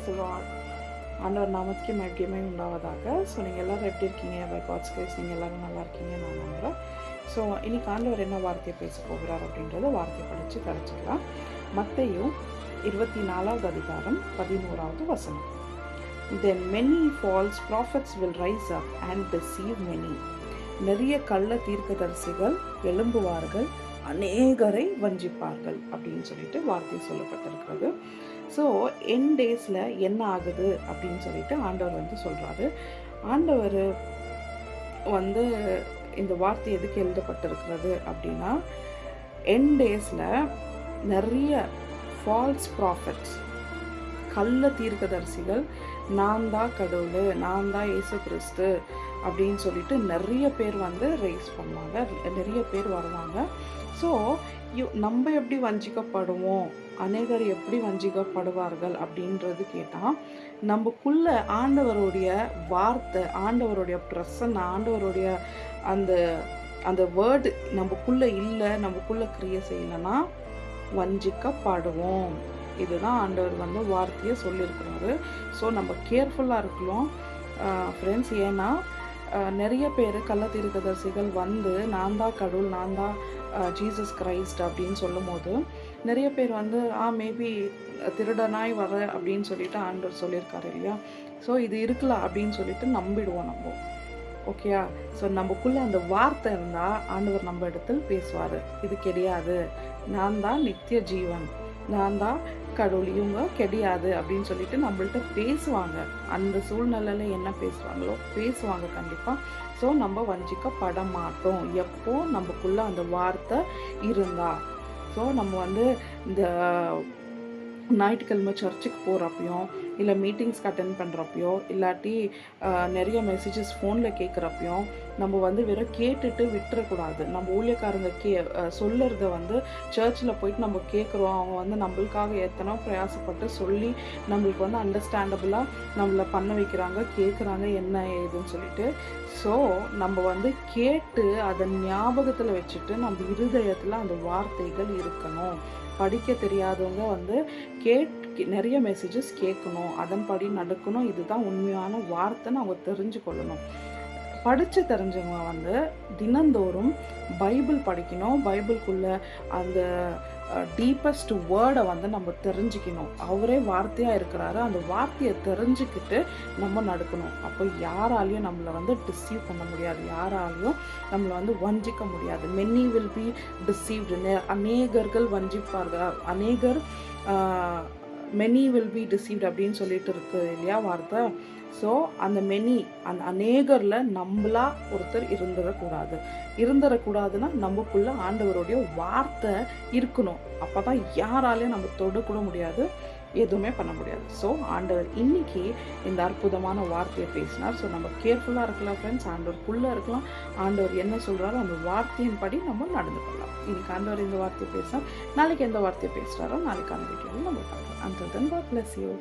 சொல்லுவாங்க. ஆண்டவர் நாமத்துக்கே மகிமை உண்டாவதாக. ஸோ நீங்கள் எல்லோரும் எப்படி இருக்கீங்க? பை காட்ஸ் கிரேஸ் நீங்கள் எல்லோரும் நல்லா இருக்கீங்க நான் நம்புகிறேன். ஸோ இன்றைக்கி ஆண்டவர் என்ன வார்த்தையை பேச போகிறார் அப்படின்றத வார்த்தையை படித்து தெரிஞ்சுக்கலாம். மத்தேயு 24வது அதிகாரம் 11வது வசனம். Then many false prophets will rise up and deceive many. நிறைய கள்ள தீர்க்கதரிசிகள் எழும்புவார்கள், அநேகரை வஞ்சிப்பார்கள் அப்படின்னு சொல்லிட்டு வார்த்தை சொல்லப்பட்டிருக்கிறது. ஸோ என் டேஸில் என்ன ஆகுது அப்படின்னு சொல்லிட்டு ஆண்டவர் சொல்கிறாரு. ஆண்டவர் இந்த வார்த்தை எதுக்கு எழுதப்பட்டிருக்கிறது அப்படின்னா, என் டேஸில் நிறைய ஃபால்ஸ் ப்ராஃபட்ஸ், கள்ள தீர்க்கதரிசிகள், நான் தான் கடவுள், நான் தான் இயேசு கிறிஸ்து அப்படின்னு சொல்லிட்டு நிறைய பேர் ரைஸ் பண்ணுவாங்க, நிறைய பேர் வருவாங்க. ஸோ நம்ம எப்படி வஞ்சிக்கப்படுவோம், அநேகர் எப்படி வஞ்சிக்கப்படுவார்கள் அப்படின்றது கேட்டால், நமக்குள்ள ஆண்டவருடைய வார்த்தை, ஆண்டவருடைய பிரசன்ன, ஆண்டவருடைய அந்த அந்த வேர்டு நமக்குள்ளே இல்லை, நமக்குள்ளே கிரியை செய்யலைன்னா வஞ்சிக்கப்படுவோம். இதுதான் ஆண்டவர் வார்த்தையை சொல்லியிருக்கிறாரு. ஸோ நம்ம கேர்ஃபுல்லாக இருக்கலாம் ஃப்ரெண்ட்ஸ். ஏன்னா நிறைய பேர் கள்ள தீர்க்கதரிசிகள் நான் தான் கடவுள், நான் தான் ஜீசஸ் கிரைஸ்ட் அப்படின்னு சொல்லும் போது நிறைய பேர் மேபி திருடனாய் வர அப்படின்னு சொல்லிட்டு ஆண்டவர் சொல்லியிருக்காரு இல்லையா. ஸோ இது இருக்கலாம் அப்படின்னு சொல்லிட்டு நம்பிடுவோம் நம்ம. ஓகேயா? ஸோ நமக்குள்ளே அந்த வார்த்தை இருந்தால் ஆண்டவர் நம்ம இடத்தில் பேசுவார். இது கிடையாது, நான் தான் நித்திய ஜீவன், நான் தான் கடவுள், இவங்க கிடையாது அப்படின்னு சொல்லிட்டு நம்மள்ட்ட பேசுவாங்க. அந்த சூழ்நிலையில் என்ன பேசுவாங்களோ பேசுவாங்க கண்டிப்பாக. ஸோ நம்ம வஞ்சிக்கப்பட மாட்டோம் எப்போ நமக்குள்ள அந்த வார்த்தை இருந்தா. ஸோ நம்ம இந்த ஞாயிற்றுக்கிழமை சர்ச்சுக்கு போகிறப்பையும், இல்லை மீட்டிங்ஸ்க்கு அட்டென்ட் பண்ணுறப்பையோ, இல்லாட்டி நிறைய மெசேஜஸ் ஃபோனில் கேட்குறப்பையும் நம்ம வெறும் கேட்டுட்டு விட்டுறக்கூடாது. நம்ம ஊழியக்காரங்க சொல்லுறத சர்ச்சில் போயிட்டு நம்ம கேட்குறோம், அவங்க நம்மளுக்காக எத்தனோ பிரயாசப்பட்டு சொல்லி நம்மளுக்கு அண்டர்ஸ்டாண்டபுளாக நம்மளை பண்ண வைக்கிறாங்க, கேட்குறாங்க என்ன ஏதுன்னு சொல்லிட்டு. ஸோ நம்ம கேட்டு அதை ஞாபகத்தில் வச்சுட்டு நம்ம இருதயத்தில் அந்த வார்த்தைகள் இருக்கணும். படிக்க தெரியாதவங்க நிறைய மெசேஜஸ் கேட்கணும், அதன்படி நடக்கணும். இதுதான் உண்மையான வார்த்தைன்னு அவங்க தெரிஞ்சு கொள்ளணும். படித்து தெரிஞ்சவங்க தினந்தோறும் பைபிள் படிக்கணும். பைபிள்குள்ளே அந்த டீப்பஸ்ட் வேர்டை நம்ம தெரிஞ்சுக்கணும். அவரே வார்த்தையாக இருக்கிறாரு, அந்த வார்த்தையை தெரிஞ்சுக்கிட்டு நம்ம நடக்கணும். அப்போ யாராலையும் நம்மளை டிசீவ் பண்ண முடியாது, யாராலையும் நம்மளை வஞ்சிக்க முடியாது. மெனி வில் பி டிசீவ்டு, அநேகர்கள் வஞ்சிப்பார்கள், மெனி வில் பி டிசீவ்டு அப்படின்னு சொல்லிட்டு இருக்கு இல்லையா வார்த்தை. ஸோ அந்த அந்த அநேகரில் நம்மளா ஒருத்தர் இருந்துடக்கூடாதுன்னா நமக்குள்ள ஆண்டவருடைய வார்த்தை இருக்கணும். அப்போ தான் யாராலையும் நம்ம தொடக்கூட முடியாது, எதுவுமே பண்ண முடியாது. ஸோ ஆண்டவர் இன்னைக்கு இந்த அற்புதமான வார்த்தையை பேசினார். ஸோ நம்ம கேர்ஃபுல்லாக இருக்கலாம் ஃப்ரெண்ட்ஸ். ஆண்டவருக்குள்ளே இருக்கலாம். ஆண்டவர் என்ன சொல்கிறாரோ அந்த வார்த்தையின் படி நம்ம நடந்து கொள்ளலாம். இன்னைக்கு ஆண்டவர் இந்த வார்த்தையை பேசினார். நாளைக்கு எந்த வார்த்தையை பேசுகிறாரோ நாளைக்கான வீடியோவில் நம்ம பார்க்கலாம். Until then, God bless you.